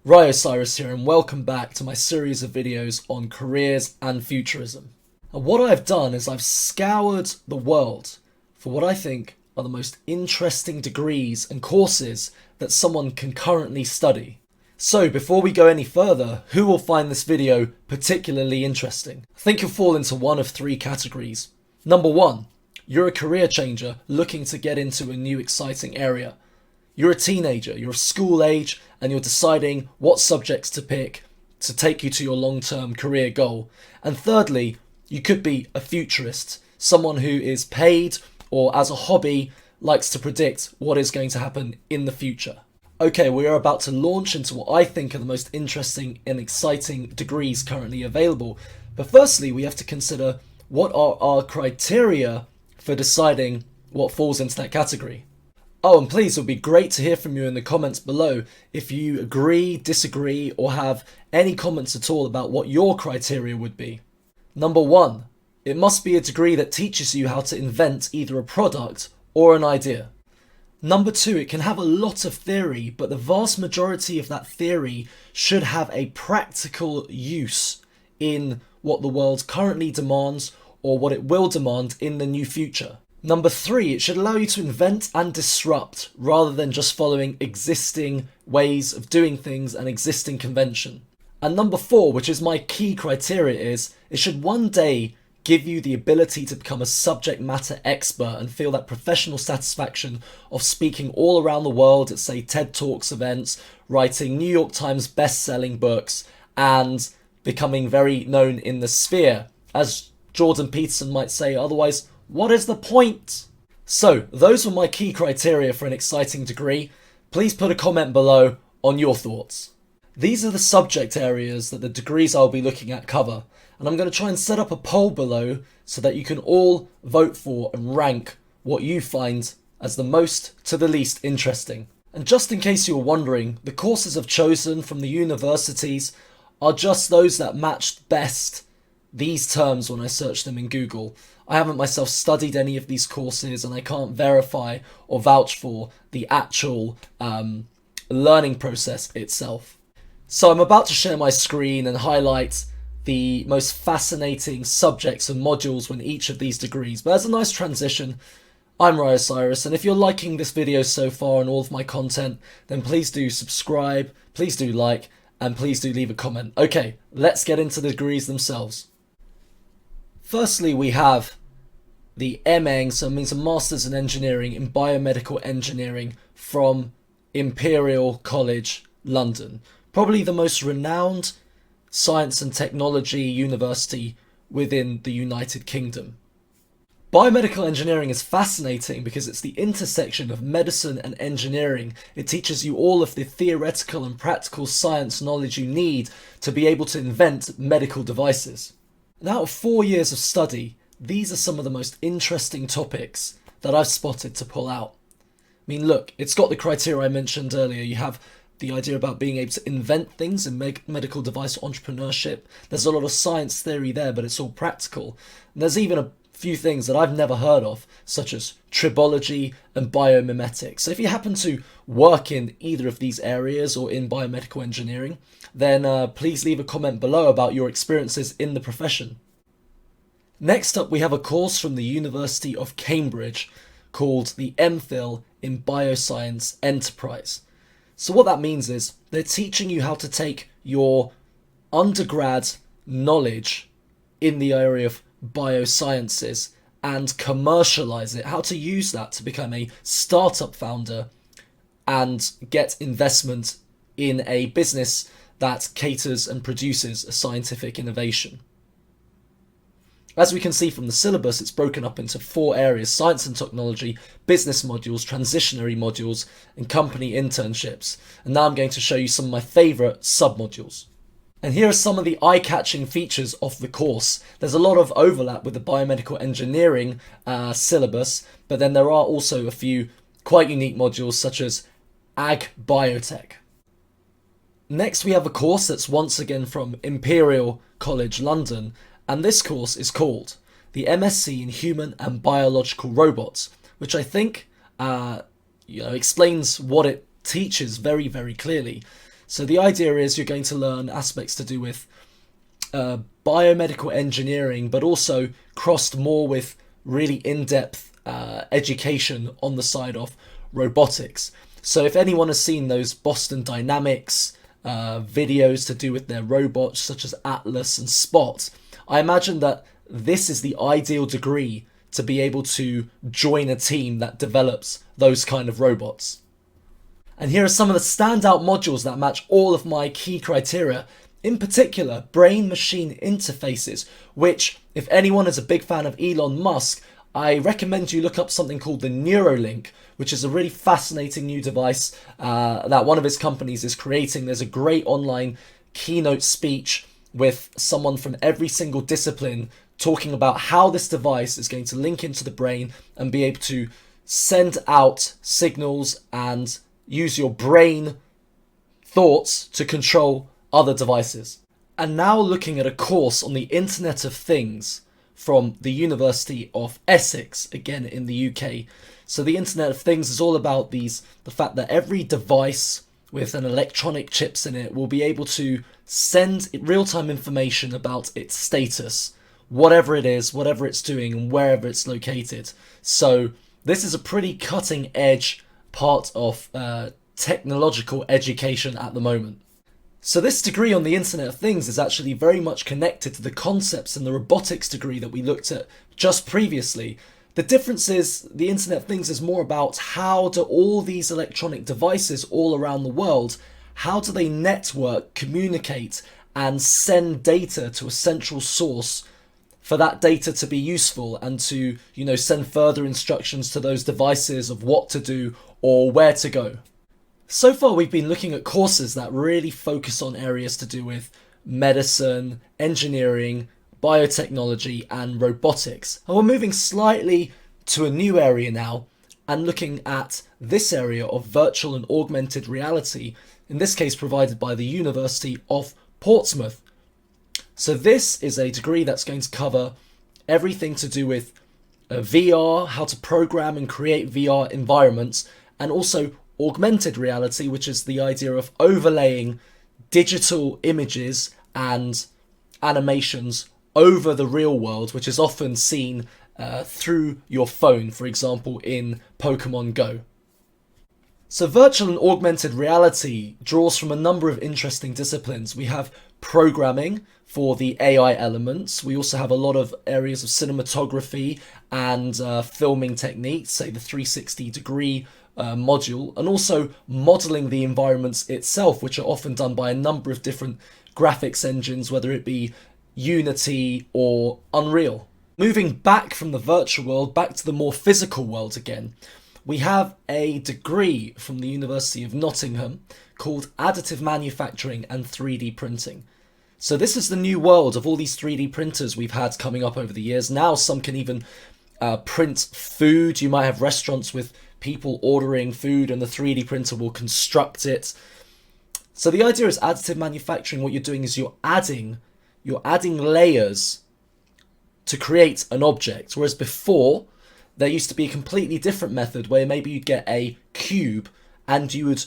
Cyrus here, and welcome back to my series of videos on careers and futurism. And what I've done is I've scoured the world for what I think are the most interesting degrees and courses that someone can currently study. So before we go any further, who will find this video particularly interesting? I think you'll fall into one of three categories. Number one, you're a career changer looking to get into a new exciting area. You're a teenager, you're of school age, and you're deciding what subjects to pick to take you to your long-term career goal. And thirdly, you could be a futurist, someone who is paid or as a hobby likes to predict what is going to happen in the future. Okay, we are about to launch into what I think are the most interesting and exciting degrees currently available. But firstly, we have to consider what are our criteria for deciding what falls into that category. Oh, and please, it would be great to hear from you in the comments below if you agree, disagree, or have any comments at all about what your criteria would be. Number one, it must be a degree that teaches you how to invent either a product or an idea. Number two, it can have a lot of theory, but the vast majority of that theory should have a practical use in what the world currently demands or what it will demand in the new future. Number three, it should allow you to invent and disrupt rather than just following existing ways of doing things and existing convention. And number four, which is my key criteria, is it should one day give you the ability to become a subject matter expert and feel that professional satisfaction of speaking all around the world at, say, TED Talks events, writing New York Times best-selling books, and becoming very known in the sphere. As Jordan Peterson might say, otherwise, what is the point? So, those were my key criteria for an exciting degree. Please put a comment below on your thoughts. These are the subject areas that the degrees I'll be looking at cover, and I'm going to try and set up a poll below so that you can all vote for and rank what you find as the most to the least interesting. And just in case you were wondering, the courses I've chosen from the universities are just those that matched best these terms when I searched them in Google. I haven't myself studied any of these courses, and I can't verify or vouch for the actual learning process itself. So I'm about to share my screen and highlight the most fascinating subjects and modules within each of these degrees. But as a nice transition, I'm Cyrus, and if you're liking this video so far and all of my content, then please do subscribe, please do like, and please do leave a comment. Okay, let's get into the degrees themselves. Firstly, we have the MEng, so it means a Master's in Engineering in Biomedical Engineering from Imperial College, London. Probably the most renowned science and technology university within the United Kingdom. Biomedical engineering is fascinating because it's the intersection of medicine and engineering. It teaches you all of the theoretical and practical science knowledge you need to be able to invent medical devices. And out of 4 years of study, these are some of the most interesting topics that I've spotted to pull out. I mean, look, it's got the criteria I mentioned earlier. You have the idea about being able to invent things in medical device entrepreneurship. There's a lot of science theory there, but it's all practical. And there's even a few things that I've never heard of, such as tribology and biomimetics. So if you happen to work in either of these areas or in biomedical engineering, then please leave a comment below about your experiences in the profession. Next up, we have a course from the University of Cambridge called the MPhil in Bioscience Enterprise. So what that means is they're teaching you how to take your undergrad knowledge in the area of biosciences and commercialize it, how to use that to become a startup founder and get investment in a business that caters and produces a scientific innovation. As we can see from the syllabus, it's broken up into 4 areas: science and technology, business modules, transitionary modules, and company internships. And now I'm going to show you some of my favourite sub-modules. And here are some of the eye-catching features of the course. There's a lot of overlap with the biomedical engineering syllabus, but then there are also a few quite unique modules such as Ag Biotech. Next, we have a course that's once again from Imperial College London, and this course is called the MSc in Human and Biological Robots, which I think explains what it teaches very, very clearly. So the idea is you're going to learn aspects to do with biomedical engineering, but also crossed more with really in-depth education on the side of robotics. So if anyone has seen those Boston Dynamics videos to do with their robots such as Atlas and Spot, I imagine that this is the ideal degree to be able to join a team that develops those kind of robots. And here are some of the standout modules that match all of my key criteria, in particular brain-machine interfaces, which, if anyone is a big fan of Elon Musk, I recommend you look up something called the Neuralink, which is a really fascinating new device that one of his companies is creating. There's a great online keynote speech with someone from every single discipline talking about how this device is going to link into the brain and be able to send out signals and use your brain thoughts to control other devices. And now looking at a course on the Internet of Things from the University of Essex, again in the UK. So the Internet of Things is all about the fact that every device with an electronic chips in it will be able to send real-time information about its status, whatever it is, whatever it's doing, and wherever it's located. So this is a pretty cutting-edge part of technological education at the moment. So this degree on the Internet of Things is actually very much connected to the concepts in the robotics degree that we looked at just previously. The difference is the Internet of Things is more about how do all these electronic devices all around the world, how do they network, communicate, and send data to a central source for that data to be useful and to, send further instructions to those devices of what to do or where to go. So far we've been looking at courses that really focus on areas to do with medicine, engineering, biotechnology and robotics. And we're moving slightly to a new area now and looking at this area of virtual and augmented reality, in this case provided by the University of Portsmouth. So this is a degree that's going to cover everything to do with VR, how to program and create VR environments, and also augmented reality, which is the idea of overlaying digital images and animations over the real world, which is often seen through your phone, for example, in Pokemon Go. So virtual and augmented reality draws from a number of interesting disciplines. We have programming for the AI elements. We also have a lot of areas of cinematography and filming techniques, say the 360-degree module, and also modeling the environments itself, which are often done by a number of different graphics engines, whether it be Unity or Unreal. Moving back from the virtual world, back to the more physical world again, we have a degree from the University of Nottingham called Additive Manufacturing and 3D Printing. So this is the new world of all these 3D printers we've had coming up over the years. Now some can even print food. You might have restaurants with people ordering food and the 3D printer will construct it. So the idea is additive manufacturing. What you're doing is you're adding layers to create an object. Whereas before, there used to be a completely different method where maybe you'd get a cube and you would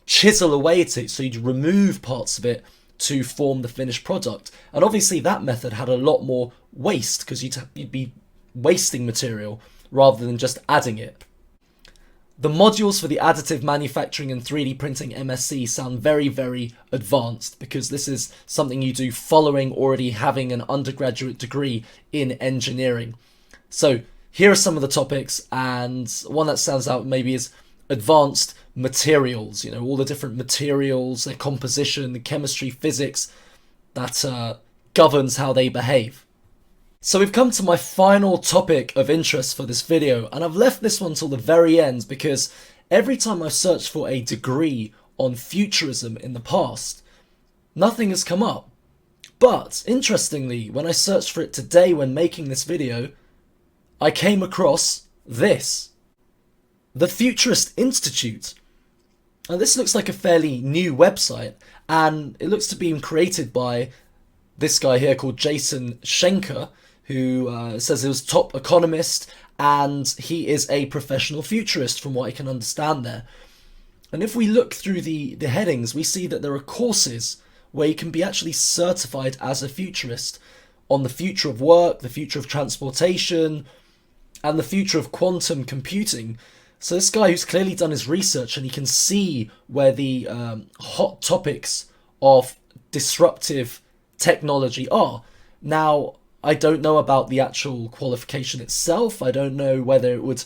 chisel away at it. So you'd remove parts of it to form the finished product. And obviously that method had a lot more waste because you'd be wasting material rather than just adding it. The modules for the additive manufacturing and 3D printing MSc sound very, very advanced because this is something you do following already having an undergraduate degree in engineering. So here are some of the topics, and one that stands out maybe is advanced materials, all the different materials, their composition, the chemistry, physics that governs how they behave. So we've come to my final topic of interest for this video, and I've left this one till the very end because every time I've searched for a degree on futurism in the past, nothing has come up. But interestingly, when I searched for it today when making this video, I came across this. The Futurist Institute. Now this looks like a fairly new website, and it looks to be created by this guy here called Jason Schenker, who says he was top economist, and he is a professional futurist from what I can understand there. And if we look through the headings, we see that there are courses where you can be actually certified as a futurist on the future of work, the future of transportation, and the future of quantum computing. So this guy who's clearly done his research and he can see where the hot topics of disruptive technology are. Now, I don't know about the actual qualification itself. I don't know whether it would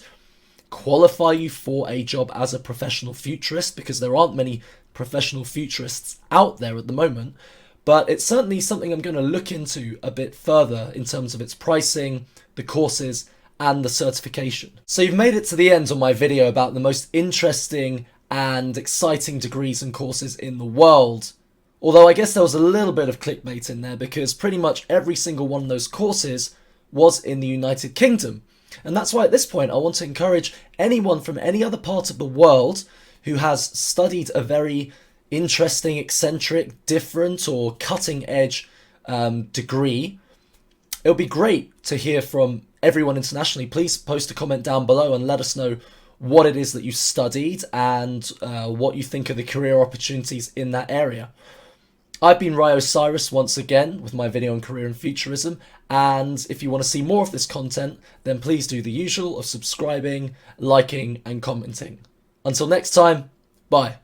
qualify you for a job as a professional futurist, because there aren't many professional futurists out there at the moment. But it's certainly something I'm going to look into a bit further in terms of its pricing, the courses, and the certification. So you've made it to the end of my video about the most interesting and exciting degrees and courses in the world. Although I guess there was a little bit of clickbait in there, because pretty much every single one of those courses was in the United Kingdom. And that's why at this point I want to encourage anyone from any other part of the world who has studied a very interesting, eccentric, different, or cutting edge degree. It would be great to hear from everyone internationally. Please post a comment down below and let us know what it is that you studied and what you think are the career opportunities in that area. I've been Rai Osiris once again with my video on career and futurism, and if you want to see more of this content, then please do the usual of subscribing, liking, and commenting. Until next time, bye.